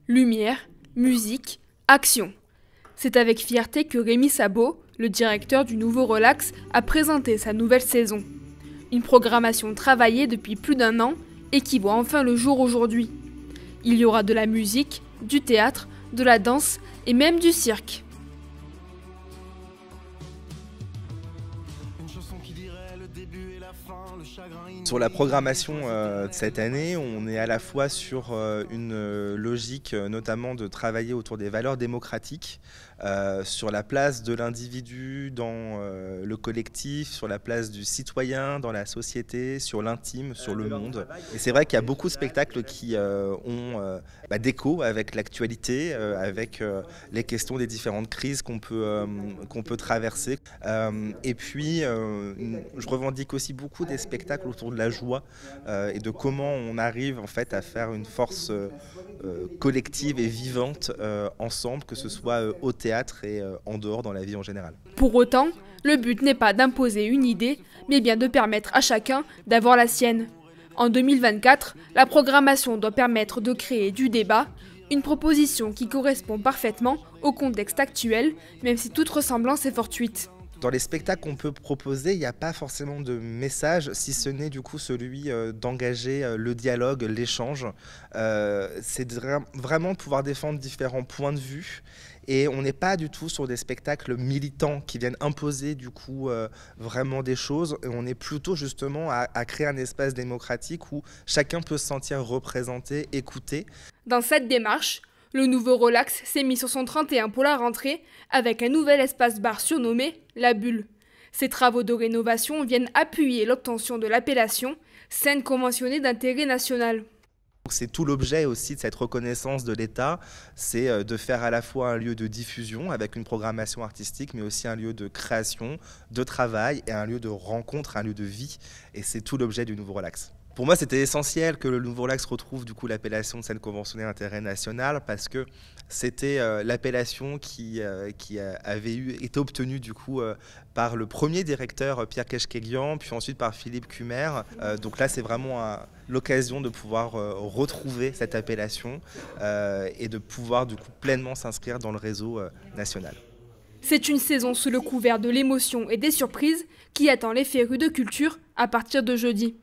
Lumière, musique, action. C'est avec fierté que Rémi Sabot, le directeur du Nouveau Relax, a présenté sa nouvelle saison. Une programmation travaillée depuis plus d'1 an et qui voit enfin le jour aujourd'hui. Il y aura de la musique, du théâtre, de la danse et même du cirque. Sur la programmation de cette année, on est à la fois sur une logique notamment de travailler autour des valeurs démocratiques, sur la place de l'individu dans le collectif, sur la place du citoyen dans la société, sur l'intime, sur le monde. Et c'est vrai qu'il y a beaucoup de spectacles qui ont d'écho avec l'actualité, avec les questions des différentes crises qu'on peut traverser. Et puis, je revendique aussi beaucoup des spectacles autour de la joie et de comment on arrive en fait à faire une force collective et vivante ensemble, que ce soit au théâtre et en dehors dans la vie en général. Pour autant, le but n'est pas d'imposer une idée, mais bien de permettre à chacun d'avoir la sienne. En 2024, la programmation doit permettre de créer du débat, une proposition qui correspond parfaitement au contexte actuel, même si toute ressemblance est fortuite. Dans les spectacles qu'on peut proposer, il n'y a pas forcément de message, si ce n'est du coup celui d'engager le dialogue, l'échange. C'est vraiment de pouvoir défendre différents points de vue. Et on n'est pas du tout sur des spectacles militants qui viennent imposer du coup vraiment des choses. Et on est plutôt justement à créer un espace démocratique où chacun peut se sentir représenté, écouté. Dans cette démarche, le Nouveau Relax s'est mis sur son 31 pour la rentrée avec un nouvel espace-bar surnommé La Bulle. Ces travaux de rénovation viennent appuyer l'obtention de l'appellation scène conventionnée d'intérêt national. C'est tout l'objet aussi de cette reconnaissance de l'État, c'est de faire à la fois un lieu de diffusion avec une programmation artistique, mais aussi un lieu de création, de travail et un lieu de rencontre, un lieu de vie. Et c'est tout l'objet du Nouveau Relax. Pour moi, c'était essentiel que le Nouveau Relax retrouve du coup l'appellation de scène conventionnée d'intérêt national, parce que c'était l'appellation qui avait été obtenue du coup par le premier directeur Pierre Keshkeguian, puis ensuite par Philippe Cumer. Donc là, c'est vraiment l'occasion de pouvoir retrouver cette appellation et de pouvoir du coup pleinement s'inscrire dans le réseau national. C'est une saison sous le couvert de l'émotion et des surprises qui attend les férus de culture à partir de jeudi.